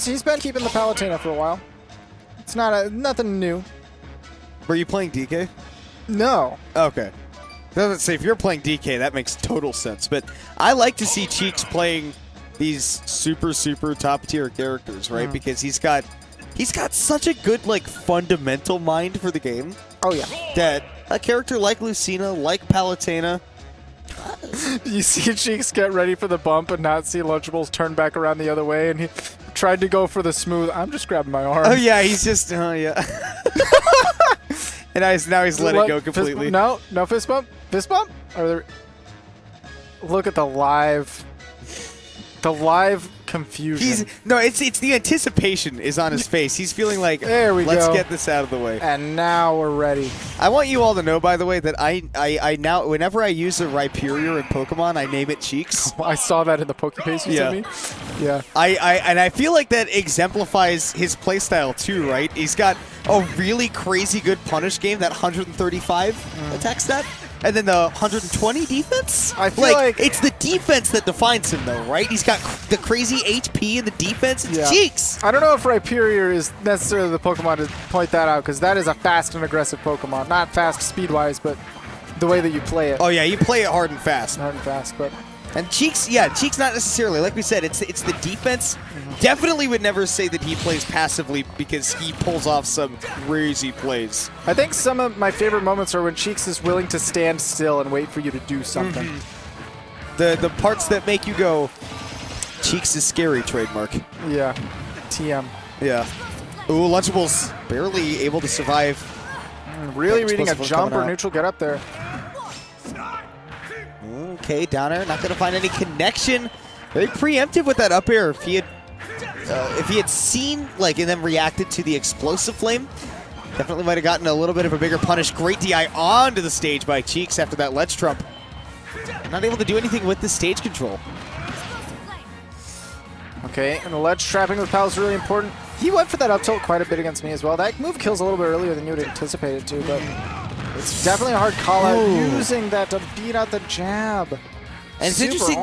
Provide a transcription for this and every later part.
he's been keeping the Palutena for a while. It's nothing new. Were you playing DK? No. Okay. Doesn't say if you're playing DK, that makes total sense. But I like to see Cheeks playing these super top tier characters, right? Because he's got such a good like fundamental mind for the game. Oh yeah. That a character like Lucina, like Palutena. You see Cheeks get ready for the bump and not see Lunchables turn back around the other way, and he tried to go for the smooth. I'm just grabbing my arm. Oh yeah, he's just yeah. And now he's let it go completely. No fist bump. Fist bump? Look at the live confusion. It's the anticipation is on his face. He's feeling like, there we let's go. get this out of the way. And now we're ready. I want you all to know, by the way, that I now, whenever I use a Rhyperior in Pokemon, I name it Cheeks. I saw that in the Pokepaste you sent me. Yeah. I feel like that exemplifies his playstyle too, right? He's got a really crazy good punish game, that 135 attack stat. And then the 120 defense? I feel like it's the defense that defines him, though, right? He's got the crazy HP in the defense. It's Cheeks. I don't know if Rhyperior is necessarily the Pokemon to point that out, because that is a fast and aggressive Pokemon. Not fast speed-wise, but the way that you play it. Oh, yeah, you play it hard and fast. Hard and fast, but... And Cheeks, Cheeks not necessarily. Like we said, it's the defense. Definitely would never say that he plays passively because he pulls off some crazy plays. I think some of my favorite moments are when Cheeks is willing to stand still and wait for you to do something. The parts that make you go, Cheeks is scary, trademark. Yeah. TM. Yeah. Ooh, Lunchables barely able to survive. Really reading a jump or neutral get up there. Okay, down air, not going to find any connection. Very preemptive with that up air. If he had seen, and then reacted to the explosive flame, definitely might have gotten a little bit of a bigger punish. Great DI onto the stage by Cheeks after that ledge trump. Not able to do anything with the stage control. Okay, and the ledge trapping with Pal is really important. He went for that up tilt quite a bit against me as well. That move kills a little bit earlier than you would anticipate it to, but it's definitely a hard call out using that to beat out the jab. And it's interesting.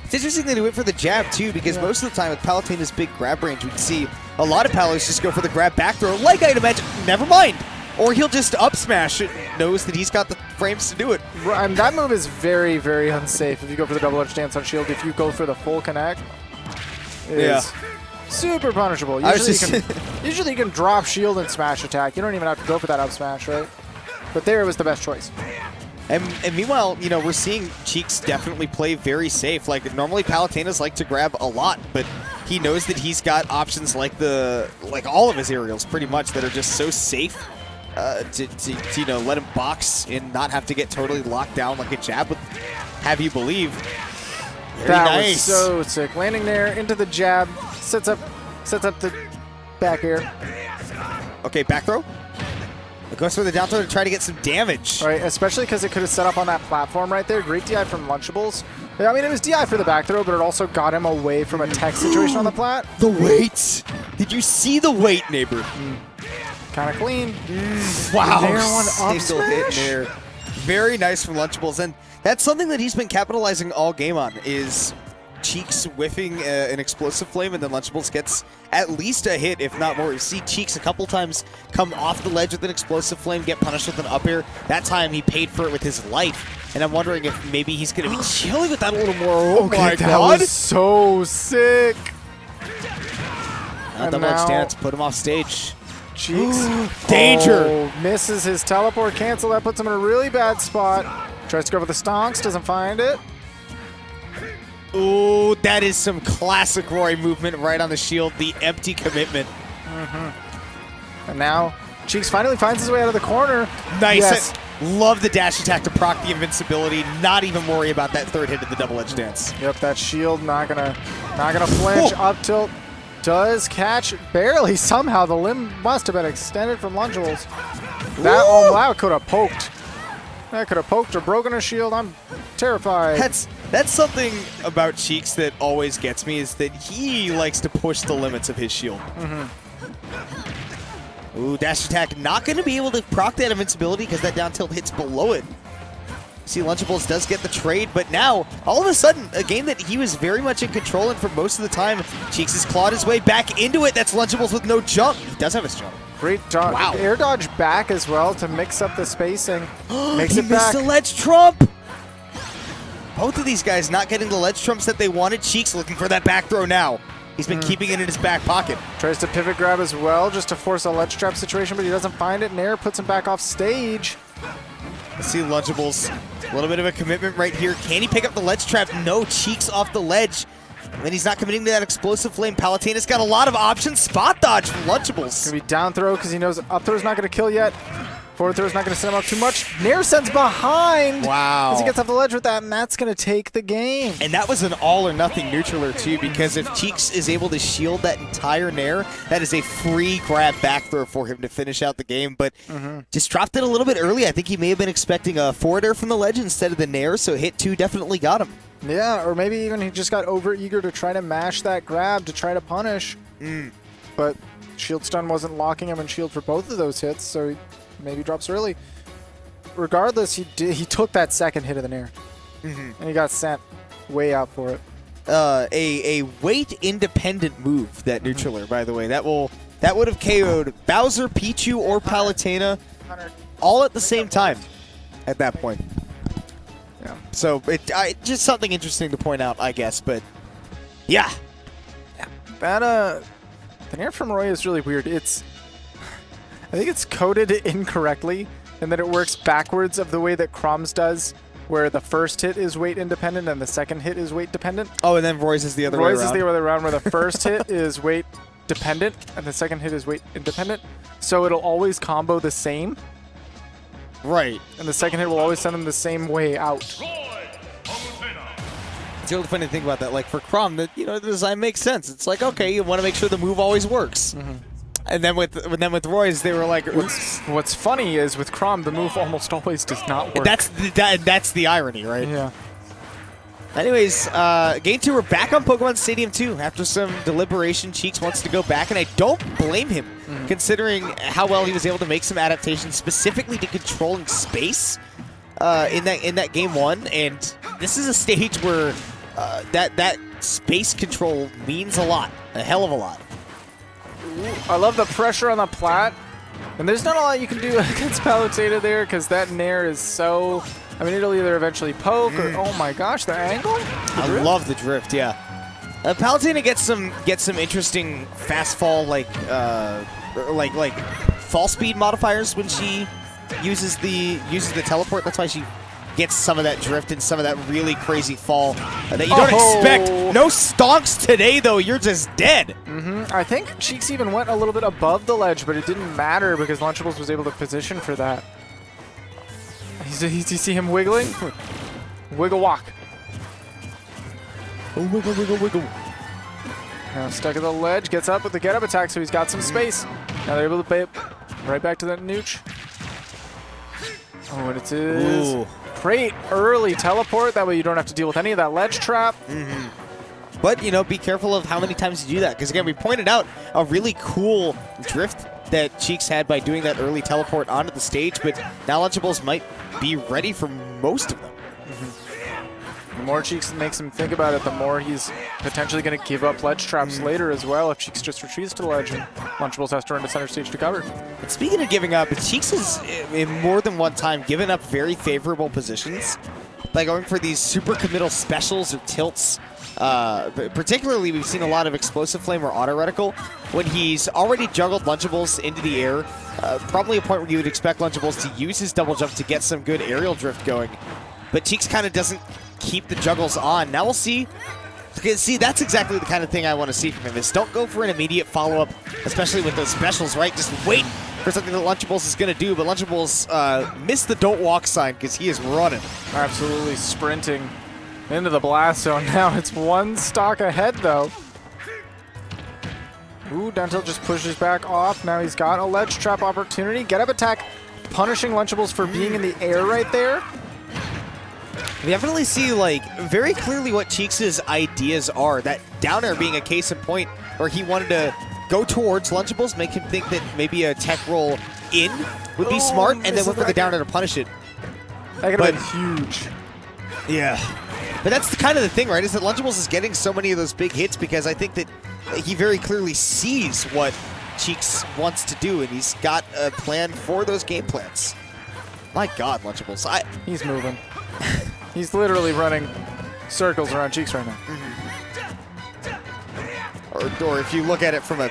It's interesting that he went for the jab too, because most of the time with Palutena's big grab range, we can see a lot of Palos just go for the grab back throw, like I'd imagine. Never mind. Or he'll just up smash it, knows that he's got the frames to do it. Right, that move is very, very unsafe if you go for the double edge dance on shield. If you go for the full connect, it is super punishable. Usually you can drop shield and smash attack. You don't even have to go for that up smash, right? But there it was the best choice. And meanwhile, we're seeing Cheeks definitely play very safe. Normally Palutena's like to grab a lot, but he knows that he's got options like all of his aerials pretty much that are just so safe to let him box and not have to get totally locked down like a jab would have you believe. Very nice. Was so sick. Landing there into the jab, sets up the back air. Okay, back throw. It goes for the down throw to try to get some damage. Right, especially because it could have set up on that platform right there. Great DI from Lunchables. I mean, it was DI for the back throw, but it also got him away from a tech situation on the plat. The weight. Did you see the weight, neighbor? Kind of clean. Wow. There one up smash. There. Very nice from Lunchables. And that's something that he's been capitalizing all game on is Cheeks whiffing an explosive flame, and then Lunchables gets at least a hit, if not more. You see Cheeks a couple times come off the ledge with an explosive flame, get punished with an up air. That time he paid for it with his life, and I'm wondering if maybe he's going to be chilling with that a little more. Oh my God. That was so sick. Double edge dance, put him off stage. Cheeks. Danger. Misses his teleport cancel. That puts him in a really bad spot. Tries to go for the stonks, doesn't find it. Ooh, that is some classic Roy movement right on the shield. The empty commitment. And now Cheeks finally finds his way out of the corner. Nice. Yes. Love the dash attack to proc the invincibility. Not even worry about that third hit of the double edge dance. Yep, that shield not gonna flinch. Up tilt does catch barely. Somehow the limb must have been extended from Lunchables. That could have poked. That could have poked or broken a shield. I'm terrified. That's something about Cheeks that always gets me, is that he likes to push the limits of his shield. Ooh, dash attack not going to be able to proc that invincibility because that down tilt hits below it. See, Lunchables does get the trade, but now, all of a sudden, a game that he was very much in control in for most of the time, Cheeks has clawed his way back into it. That's Lunchables with no jump. He does have his jump. Great dodge. Wow. Air dodge back as well to mix up the spacing. Makes He it back. missed the ledge trump. Both of these guys not getting the ledge trumps that they wanted. Cheeks looking for that back throw now. He's been keeping it in his back pocket. Tries to pivot grab as well just to force a ledge trap situation, but he doesn't find it. Nair puts him back off stage. Let's see Lunchables. A little bit of a commitment right here. Can he pick up the ledge trap? No. Cheeks off the ledge. And he's not committing to that explosive flame. Palutena's got a lot of options. Spot dodge from Lunchables. Gonna be down throw because he knows up throw's not gonna kill yet. Forward throw's not gonna send him up too much. Nair sends behind. Wow. As he gets off the ledge with that, and that's gonna take the game. And that was an all or nothing neutraler too, because if Cheeks is able to shield that entire Nair, that is a free grab back throw for him to finish out the game. But just dropped it a little bit early. I think he may have been expecting a forward air from the ledge instead of the Nair, so hit 2 definitely got him. Yeah, or maybe even he just got over eager to try to mash that grab to try to punish. But shield stun wasn't locking him in shield for both of those hits, so he maybe drops early. Regardless, he took that second hit of the Nair, and he got sent way out for it. A weight independent move, that neutraler, by the way. That would have KO'd Bowser, Pichu, or Palutena all at the same time at that point. Yeah. So just something interesting to point out, I guess. But yeah, That the Nair from Roy is really weird. I think it's coded incorrectly, and that it works backwards of the way that Crumbs does, where the first hit is weight independent and the second hit is weight dependent. Oh, and then Roy's is the other way around. Roy's is the other way around, where the first hit is weight dependent and the second hit is weight independent. So it'll always combo the same, Right. and the second hit will always send them the same way out. It's the only funny thing about that. Like for Crom, the design makes sense. It's like, okay, you want to make sure the move always works. And then with Roy's, they were like, What's funny is with Crom, the move almost always does not work. that's the irony, right? Yeah. Anyways, Game 2, we're back on Pokemon Stadium 2. After some deliberation, Cheeks wants to go back, and I don't blame him, considering how well he was able to make some adaptations specifically to controlling space in that Game 1. And this is a stage where that space control means a lot, a hell of a lot. I love the pressure on the plat. And there's not a lot you can do against Palutena there, because that Nair is so... I mean, it'll either eventually poke or... Oh my gosh, the angle? I love the drift, yeah. Palutena gets some interesting fast fall, like fall speed modifiers when she uses the teleport. That's why she gets some of that drift and some of that really crazy fall that you don't expect. No stonks today, though. You're just dead. I think Cheeks even went a little bit above the ledge, but it didn't matter because Lunchables was able to position for that. You see him wiggling? Wiggle walk. Oh, wiggle, wiggle, wiggle. Now stuck at the ledge, gets up with the get-up attack, so he's got some space. Now they're able to pay it right back to that nooch. Oh, and it is great early teleport. That way you don't have to deal with any of that ledge trap. But, be careful of how many times you do that. Because, again, we pointed out a really cool drift that Cheeks had by doing that early teleport onto the stage. But now Lunchables might be ready for most of them. The more Cheeks makes him think about it, the more he's potentially going to give up ledge traps later as well if Cheeks just retreats to the ledge and Lunchables has to run to center stage to cover. And speaking of giving up, Cheeks has, in more than one time, given up very favorable positions by going for these super committal specials or tilts. Particularly, we've seen a lot of Explosive Flame or Auto Reticle when he's already juggled Lunchables into the air. Probably a point where you would expect Lunchables to use his double jump to get some good aerial drift going. But Cheeks kind of doesn't keep the juggles on. Now we'll see. See, that's exactly the kind of thing I want to see from him, is don't go for an immediate follow-up, especially with those specials, right? Just wait for something that Lunchables is going to do, but Lunchables missed the don't walk sign because he is running. Absolutely sprinting into the blast zone. Now it's one stock ahead, though. Ooh, down tilt just pushes back off. Now he's got a ledge trap opportunity. Get up attack, punishing Lunchables for being in the air right there. We definitely see, very clearly what Cheeks' ideas are. That down air being a case in point where he wanted to go towards Lunchables, make him think that maybe a tech roll in would be smart, and then went for the down air to punish it. That could have been huge. Yeah. But that's kind of the thing, right? Is that Lunchables is getting so many of those big hits because I think that he very clearly sees what Cheeks wants to do, and he's got a plan for those game plans. My God, Lunchables. He's moving. He's literally running circles around Cheeks right now. Or if you look at it from a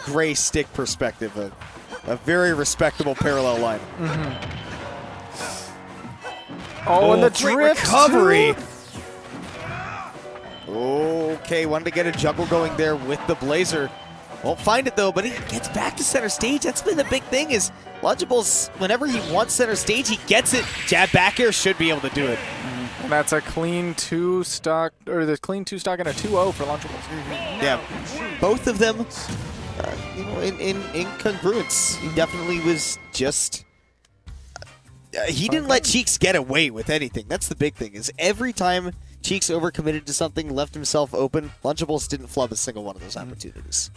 gray stick perspective, a very respectable parallel line. Oh, and the great drift recovery. too. Okay, wanted to get a juggle going there with the Blazer. Won't find it though, but he gets back to center stage. That's been the big thing is Lunchables, whenever he wants center stage, he gets it. Jab back air should be able to do it. And that's a clean 2 stock, or the clean 2 stock and a 2-0 for Lunchables. Yeah, both of them, in congruence. He definitely was just. He didn't let Cheeks get away with anything. That's the big thing. Is every time Cheeks overcommitted to something, left himself open, Lunchables didn't flub a single one of those opportunities.